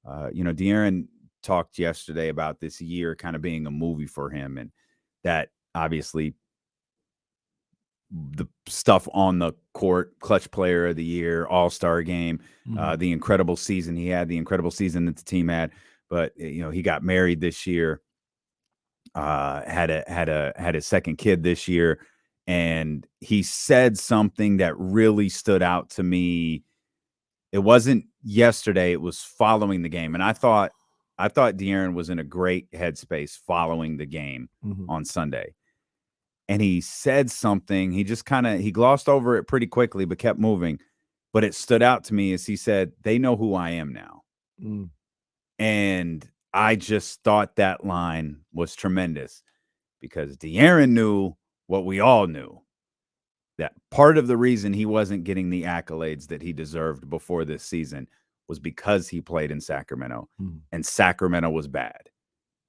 De'Aaron talked yesterday about this year kind of being a movie for him, and that obviously the stuff on the court, clutch player of the year, all-star game, the incredible season he had, the incredible season that the team had. But he got married this year, had his second kid this year, and he said something that really stood out to me. It wasn't yesterday, it was following the game. And I thought De'Aaron was in a great headspace following the game on Sunday. And he said something, he just he glossed over it pretty quickly, but kept moving. But it stood out to me as he said, "They know who I am now." And I just thought that line was tremendous, because De'Aaron knew what we all knew, that part of the reason he wasn't getting the accolades that he deserved before this season was because he played in Sacramento, and Sacramento was bad.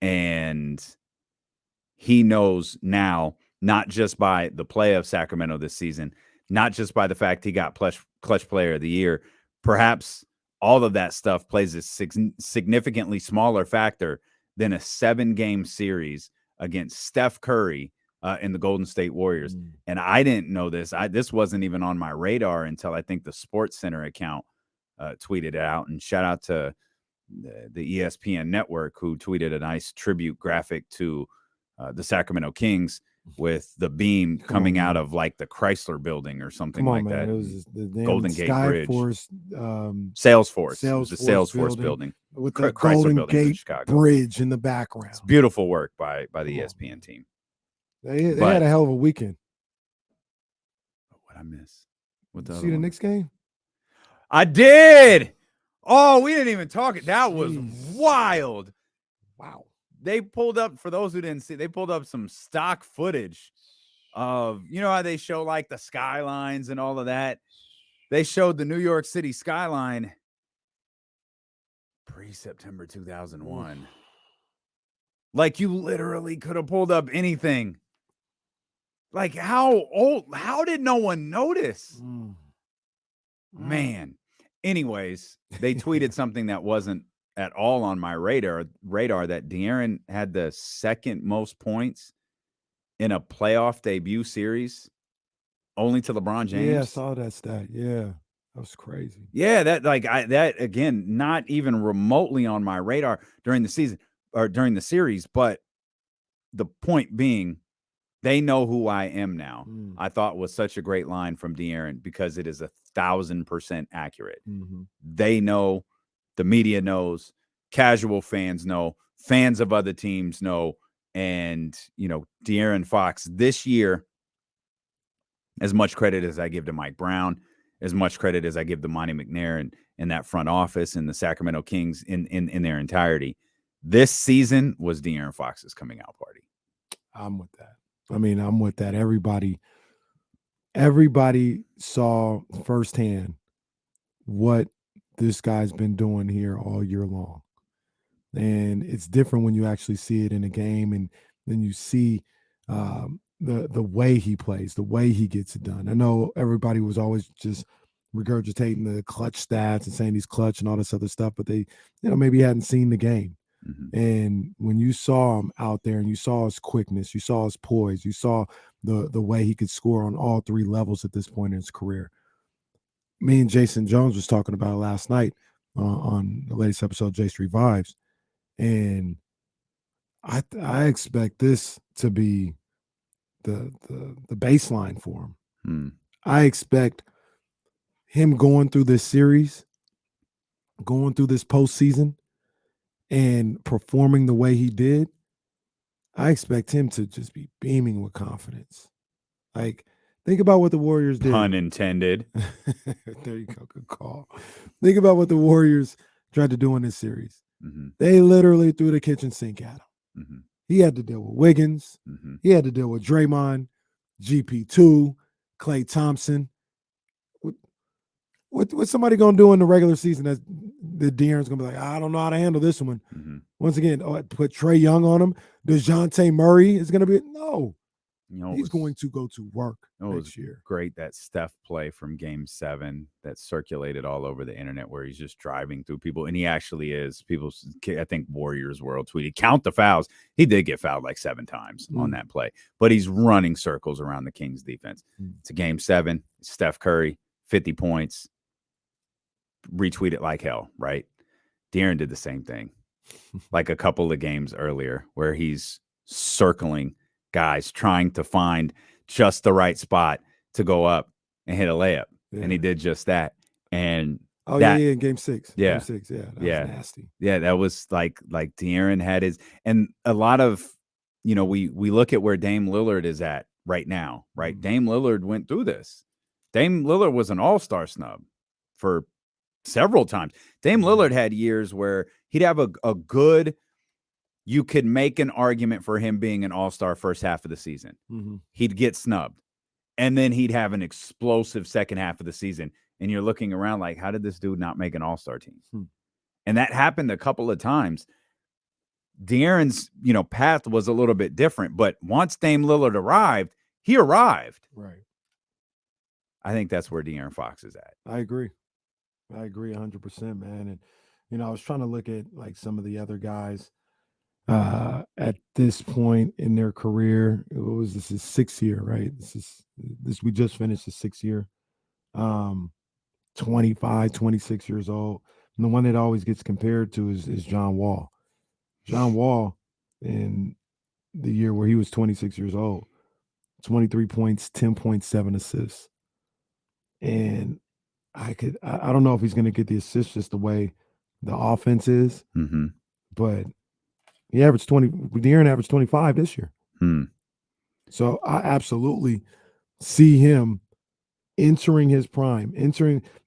And he knows now, not just by the play of Sacramento this season, not just by the fact he got clutch player of the year, perhaps all of that stuff plays a significantly smaller factor than a 7-game series against Steph Curry in the Golden State Warriors. And I didn't know this. This wasn't even on my radar until I think the Sports Center account tweeted it out. And shout out to the ESPN network, who tweeted a nice tribute graphic to the Sacramento Kings with the beam coming out of like the Chrysler building or something like that. It was the Golden Gate Bridge. Salesforce. It was the Salesforce building with the Chrysler Golden building in Gate Chicago. Bridge in the background. It's beautiful work by the ESPN team. They had a hell of a weekend. What I miss? Did you see the Knicks game? I did. Oh, we didn't even talk it. That was wild. Wow. They pulled up, for those who didn't see, they pulled up some stock footage of, how they show like the skylines and all of that. They showed the New York City skyline pre-September 2001. Like, you literally could have pulled up anything. Like, how did no one notice? Man. Anyways, they tweeted something that wasn't at all on my radar, that De'Aaron had the second most points in a playoff debut series, only to LeBron James. Yeah, I saw that stat. Yeah, that was crazy. Yeah, that again, not even remotely on my radar during the season or during the series. But the point being, they know who I am now. I thought was such a great line from De'Aaron, because it is 1,000% accurate. They know. The media knows, casual fans know, fans of other teams know, and, De'Aaron Fox this year, as much credit as I give to Mike Brown, as much credit as I give to Monty McNair and that front office and the Sacramento Kings in their entirety, this season was De'Aaron Fox's coming out party. I'm with that. I'm with that. Everybody saw firsthand what this guy's been doing here all year long. And it's different when you actually see it in a game, and then you see the way he plays, the way he gets it done. I know everybody was always just regurgitating the clutch stats and saying he's clutch and all this other stuff, but they, maybe hadn't seen the game. And when you saw him out there and you saw his quickness, you saw his poise, you saw the way he could score on all three levels at this point in his career. Me and Jason Jones was talking about it last night on the latest episode of J Street Vibes, and I expect this to be the baseline for him. I expect him going through this series, going through this postseason, and performing the way he did. I expect him to just be beaming with confidence. Like, think about what the Warriors did. Pun intended. There you go. Good call. Think about what the Warriors tried to do in this series. They literally threw the kitchen sink at him. He had to deal with Wiggins. He had to deal with Draymond, GP2, Klay Thompson. What's somebody going to do in the regular season that De'Aaron's going to be like, I don't know how to handle this one. Once again, put Trae Young on him. DeJounte Murray is going to be – no. He's going to go to work it was next year. great, that Steph play from Game 7 that circulated all over the internet where he's just driving through people, and he actually is. I think Warriors World tweeted, count the fouls. He did get fouled like 7 times on that play, but he's running circles around the Kings defense. It's a Game 7. Steph Curry, 50 points. Retweet it like hell, right? De'Aaron did the same thing like a couple of games earlier where he's circling guys, trying to find just the right spot to go up and hit a layup. Yeah. And he did just that. And in Game 6. Yeah. Game 6, yeah. That was nasty. Yeah, that was like De'Aaron had his, and a lot of, we look at where Dame Lillard is at right now, right? Mm-hmm. Dame Lillard went through this. Dame Lillard was an all-star snub for several times. Dame Lillard had years where he'd have a good, you could make an argument for him being an all-star first half of the season. Mm-hmm. He'd get snubbed. And then he'd have an explosive second half of the season. And you're looking around like, how did this dude not make an all-star team? And that happened a couple of times. De'Aaron's, path was a little bit different. But once Dame Lillard arrived, he arrived. Right. I think that's where De'Aaron Fox is at. I agree 100%, man. And, I was trying to look at like some of the other guys at this point in their career. What was this? His 6th year, right? We just finished his 6th year. 25, 26 years old. And the one that always gets compared to is John Wall. John Wall, in the year where he was 26 years old, 23 points, 10.7 assists. And I don't know if he's going to get the assists just the way the offense is, but he averaged 20. De'Aaron averaged 25 this year. So I absolutely see him entering his prime.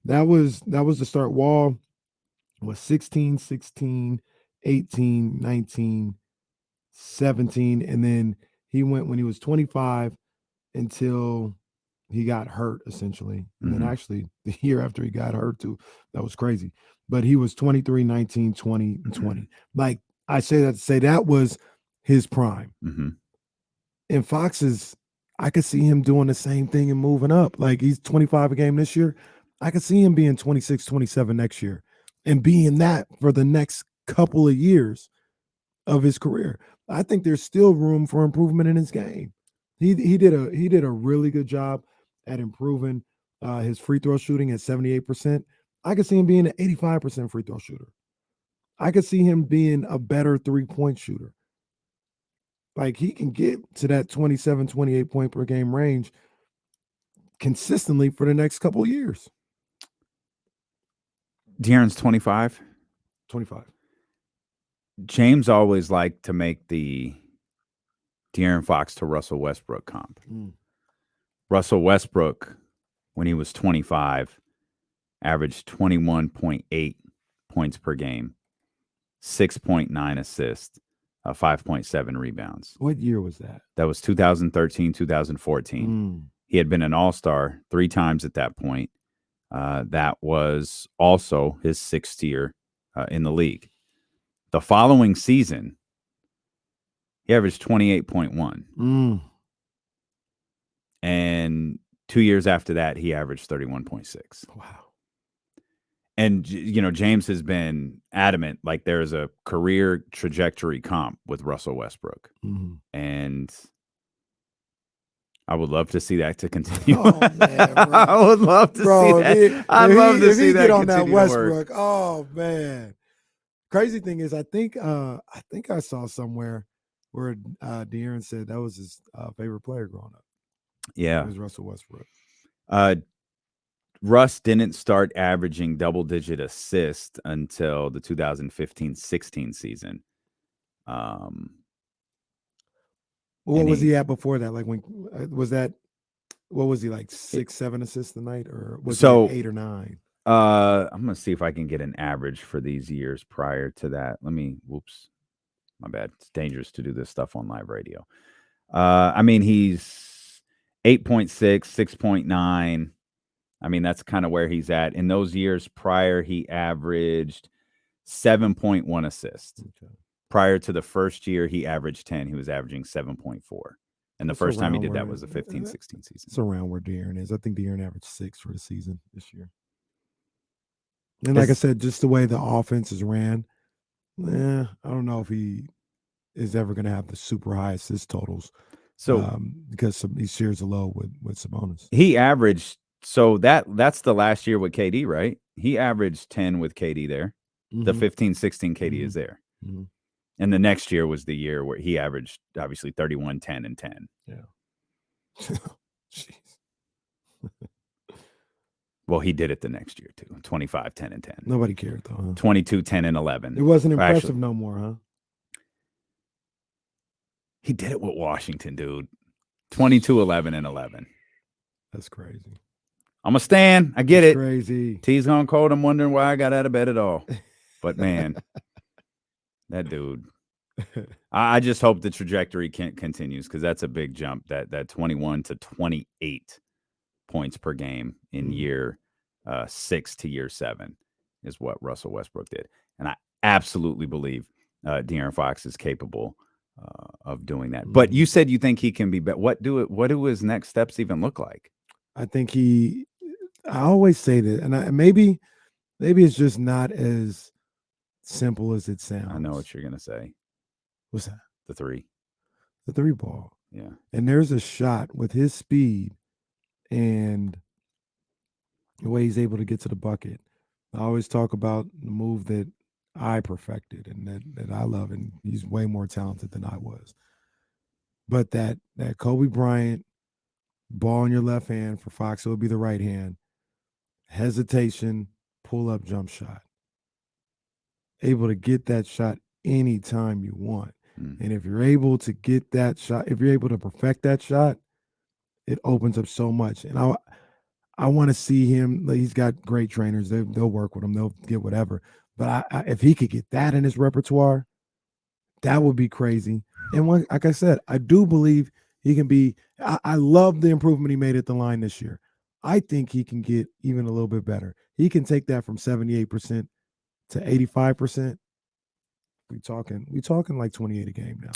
That was the start. Wall was 16, 16, 18, 19, 17, and then he went when he was 25 until he got hurt, essentially. And then actually the year after he got hurt too, that was crazy. But he was 23, 19, 20, and 20. Like I say that to say that was his prime. And Fox I could see him doing the same thing and moving up. Like he's 25 a game this year. I could see him being 26, 27 next year and being that for the next couple of years of his career. I think there's still room for improvement in his game. He did a really good job at improving his free throw shooting at 78%. I could see him being an 85% free throw shooter. I could see him being a better 3-point shooter. Like he can get to that 27, 28 point per game range consistently for the next couple of years. De'Aaron's 25. 25. James always liked to make the De'Aaron Fox to Russell Westbrook comp. Russell Westbrook, when he was 25, averaged 21.8 points per game, 6.9 assists, 5.7 rebounds. What year was that? That was 2013, 2014. He had been an all-star 3 times at that point. That was also his 6th year in the league. The following season, he averaged 28.1. And 2 years after that, he averaged 31.6. Wow. And, James has been adamant, like there's a career trajectory comp with Russell Westbrook. And I would love to see that to continue. Oh, man, I would love to see that. I'd love to see that get on that Westbrook. Oh, man. Crazy thing is, I think I saw somewhere where De'Aaron said that was his favorite player growing up. Yeah. It was Russell Westbrook. Russ didn't start averaging double-digit assists until the 2015-16 season. What was he at before that? Like when was that? What was he like 6, 7 assists a night, or was he 8 or 9? I'm gonna see if I can get an average for these years prior to that. Whoops, my bad. It's dangerous to do this stuff on live radio. He's 8.6, 6.9. That's kind of where he's at. In those years prior, he averaged 7.1 assists. Okay. Prior to the first year, he averaged 10. He was averaging 7.4. And the It's first time he around did that where was the 15-16 season. it's around where De'Aaron is. I think De'Aaron averaged 6 for the season this year. And like I Is- said, just the way the offense is ran, I don't know if he is ever going to have the super high assist totals so because he shares a low with Sabonis. he averaged, so that's the last year with KD, right? He averaged 10 with KD there. The 15-16 KD is there. Mm-hmm. And the next year was the year where he averaged obviously 31, 10, and 10. Yeah. Jeez. Well, he did it the next year too. 25, 10, and 10. Nobody cared though. Huh? 22, 10, and 11. It wasn't Or impressive actually, no more, huh? he did it with Washington, dude. 22, 11, and 11. That's crazy. I'm a stand. I get That's it. crazy. T's gone cold. I'm wondering why I got out of bed at all. But man, that dude. I just hope the trajectory continues because that's a big jump. That 21 to 28 points per game in year 6 to year 7 is what Russell Westbrook did, and I absolutely believe De'Aaron Fox is capable of doing that. But you said you think he can be better. What do his next steps even look like? I think I always say that, and maybe it's just not as simple as it sounds. I know what you're gonna say. What's that? The 3. The 3 ball. Yeah. And there's a shot with his speed and the way he's able to get to the bucket. I always talk about the move that I perfected and that I love, and he's way more talented than I was. But that Kobe Bryant ball in your left hand, for Fox, it would be the right hand. Hesitation, pull up jump shot. Able to get that shot anytime you want. And if you're able to get that shot, if you're able to perfect that shot, it opens up so much. And I want to see him. Like, he's got great trainers. They'll work with him. They'll get whatever. But if he could get that in his repertoire, that would be crazy. And like I said, I do believe he can be. I love the improvement he made at the line this year. I think he can get even a little bit better. He can take that from 78% to 85%. We talking like 28 a game now.